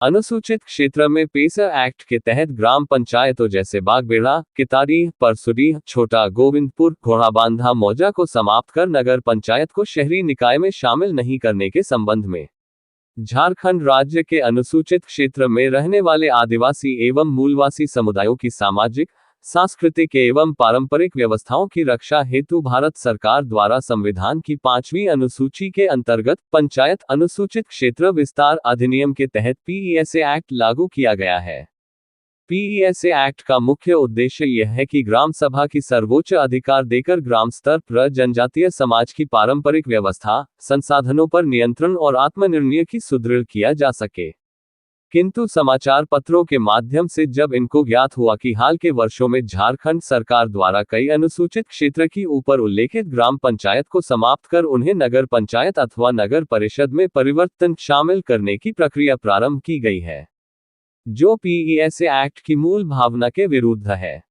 अनुसूचित क्षेत्र में पेसा एक्ट के तहत ग्राम पंचायतों जैसे बागबेड़ा, कितारी, परसुडी, छोटा गोविंदपुर, घोड़ाबांधा, मौजा को समाप्त कर नगर पंचायत को शहरी निकाय में शामिल नहीं करने के संबंध में झारखंड राज्य के अनुसूचित क्षेत्र में रहने वाले आदिवासी एवं मूलवासी समुदायों की सामाजिक, सांस्कृतिक एवं पारंपरिक व्यवस्थाओं की रक्षा हेतु भारत सरकार द्वारा संविधान की 5वीं अनुसूची के अंतर्गत पंचायत अनुसूचित क्षेत्र विस्तार अधिनियम के तहत पीईएसए एक्ट लागू किया गया है। पीईएसए एक्ट का मुख्य उद्देश्य यह है कि ग्राम सभा की सर्वोच्च अधिकार देकर ग्राम स्तर पर जनजातीय समाज की पारंपरिक व्यवस्था, संसाधनों पर नियंत्रण और आत्मनिर्णय की सुदृढ़ किया जा सके। किंतु समाचार पत्रों के माध्यम से जब इनको ज्ञात हुआ कि हाल के वर्षों में झारखंड सरकार द्वारा कई अनुसूचित क्षेत्र की ऊपर उल्लेखित ग्राम पंचायत को समाप्त कर उन्हें नगर पंचायत अथवा नगर परिषद में परिवर्तन शामिल करने की प्रक्रिया प्रारंभ की गई है, जो पीईएसए एक्ट की मूल भावना के विरुद्ध है।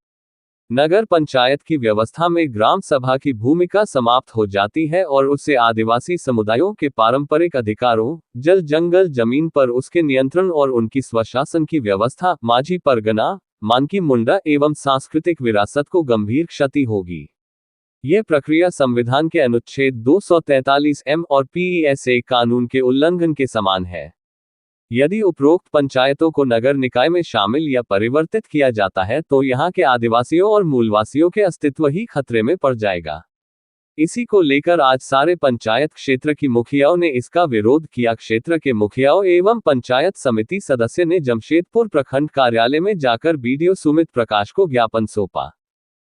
नगर पंचायत की व्यवस्था में ग्राम सभा की भूमिका समाप्त हो जाती है और उससे आदिवासी समुदायों के पारंपरिक अधिकारों, जल जंगल जमीन पर उसके नियंत्रण और उनकी स्वशासन की व्यवस्था, माझी परगना, मानकी मुंडा एवं सांस्कृतिक विरासत को गंभीर क्षति होगी। यह प्रक्रिया संविधान के अनुच्छेद 243 और पीईएसए कानून के उल्लंघन के समान है। यदि उपरोक्त पंचायतों को नगर निकाय में शामिल या परिवर्तित किया जाता है तो यहां के आदिवासियों और मूलवासियों के अस्तित्व ही खतरे में पड़ जाएगा। इसी को लेकर आज सारे पंचायत क्षेत्र की मुखियाओं ने इसका विरोध किया। क्षेत्र के मुखियाओं एवं पंचायत समिति सदस्य ने जमशेदपुर प्रखंड कार्यालय में जाकर बीडीओ सुमित प्रकाश को ज्ञापन सौंपा।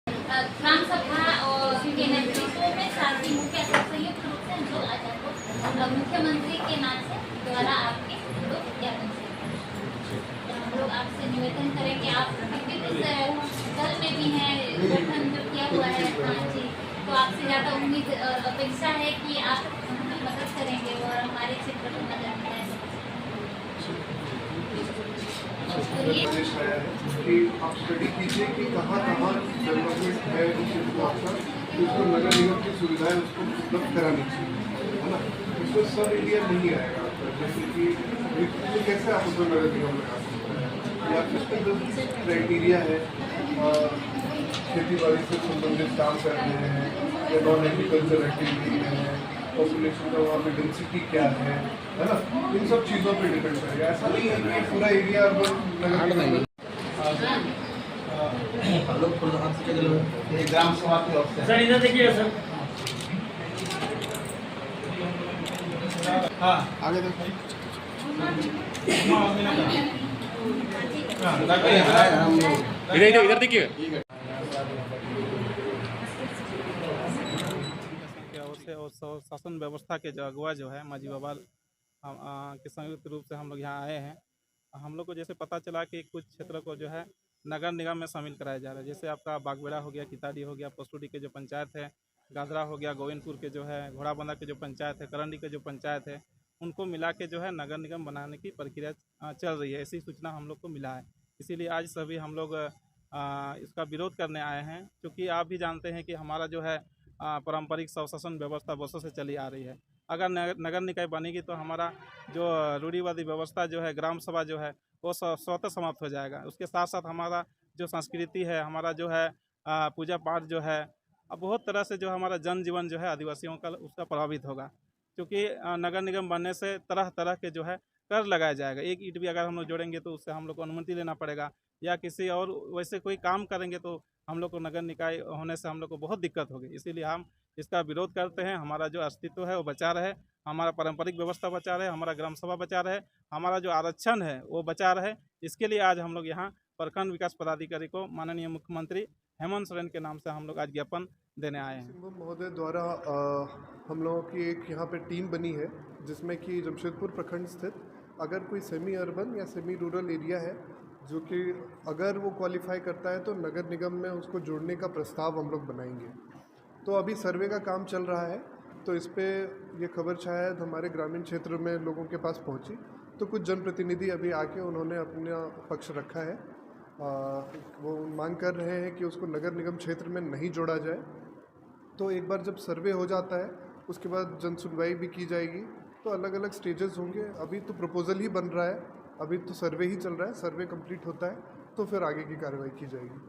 ग्राम सभा और के नेतृत्व में शांति मुख्य संयुक्त रूप से जो आज मुख्यमंत्री के नाम से द्वारा आपके ज्ञापन हम लोग आपसे निवेदन करेंगे। आप इस दल में भी हैं, गठन जो किया हुआ है, तो आपसे ज़्यादा उम्मीद और अपेक्षा है कि आप हमें मदद करेंगे और हमारे क्षेत्र को मदद करेंगे। कि आप स्टडी कीजिए कि कहाँ कहाँ डेवलपमेंट है उसको नगर निगम की सुविधाएं उसको उपलब्ध करानी चाहिए, है ना। उसको सब एरिया नहीं आएगा आपका, जैसे कि कैसे आप उसको नगर निगम लगा सकते हैं या फिजिकल क्राइटेरिया है, खेती बाड़ी से संबंधित काम करते हैं या नॉन एग्रीकल्चर एक्टिविटी है, पॉपुलेशन का वहाँ पे डेंसिटी क्या है ना, इन सब चीज़ों पे डिपेंड करेगा। ऐसा नहीं है कि पूरा एरिया नगर ग्राम सभा की ओर से। सर इधर देखिए सर। हाँ आगे देखो। इधर देखिए। और शासन व्यवस्था के जो अगुआ जो है माझी बाबा के संयुक्त रूप से हम लोग यहाँ आए हैं। हम लोग को जैसे पता चला कि कुछ क्षेत्र को जो है नगर निगम में शामिल कराया जा रहा है। जैसे आपका बागबेड़ा हो गया, कितारी हो गया, पसुडी के जो पंचायत है, गादरा हो गया, गोविंदपुर के जो है, घोड़ाबंधा के जो पंचायत है, करंडी के जो पंचायत है, उनको मिला के जो है नगर निगम बनाने की प्रक्रिया चल रही है। ऐसी सूचना हम लोग को मिला है। इसीलिए आज सभी हम लोग इसका विरोध करने आए हैं, क्योंकि आप भी जानते हैं कि हमारा जो है पारंपरिक स्वशासन व्यवस्था वर्षों से चली आ रही है। अगर नगर निकाय बनेगी तो हमारा जो रूढ़िवादी व्यवस्था जो है, ग्राम सभा जो है, वो स्वतः समाप्त हो जाएगा। उसके साथ साथ हमारा जो संस्कृति है, हमारा जो है पूजा पाठ जो है, बहुत तरह से जो हमारा जनजीवन जो है आदिवासियों का उसका प्रभावित होगा। क्योंकि नगर निगम बनने से तरह तरह के जो है कर लगाया जाएगा। एक ईंट भी अगर हम लोग जोड़ेंगे तो उससे हम लोग को अनुमति लेना पड़ेगा, या किसी और वैसे कोई काम करेंगे तो हम लोग को नगर निकाय होने से हम लोग को बहुत दिक्कत होगी। इसीलिए हम इसका विरोध करते हैं। हमारा जो अस्तित्व है वो बचा रहे, हमारा पारंपरिक व्यवस्था बचा रहे, हमारा ग्राम सभा बचा रहे, हमारा जो आरक्षण है वो बचा रहे। इसके लिए आज हम लोग यहाँ प्रखंड विकास पदाधिकारी को माननीय मुख्यमंत्री हेमंत सोरेन के नाम से हम लोग आज ज्ञापन देने आए हैं। महोदय द्वारा हम लोगों की एक यहाँ पे टीम बनी है, जिसमें कि जमशेदपुर प्रखंड स्थित अगर कोई सेमी अर्बन या सेमी रूरल एरिया है जो कि अगर वो क्वालिफाई करता है तो नगर निगम में उसको जोड़ने का प्रस्ताव हम लोग बनाएंगे। तो अभी सर्वे का काम चल रहा है, तो इस पर ये खबर शायद हमारे ग्रामीण क्षेत्र में लोगों के पास पहुंची, तो कुछ जनप्रतिनिधि अभी आके उन्होंने अपना पक्ष रखा है। वो मांग कर रहे हैं कि उसको नगर निगम क्षेत्र में नहीं जोड़ा जाए। तो एक बार जब सर्वे हो जाता है उसके बाद जन सुनवाई भी की जाएगी, तो अलग अलग स्टेजेस होंगे। अभी तो प्रपोज़ल ही बन रहा है, अभी तो सर्वे ही चल रहा है, सर्वे कंप्लीट होता है तो फिर आगे की कार्रवाई की जाएगी।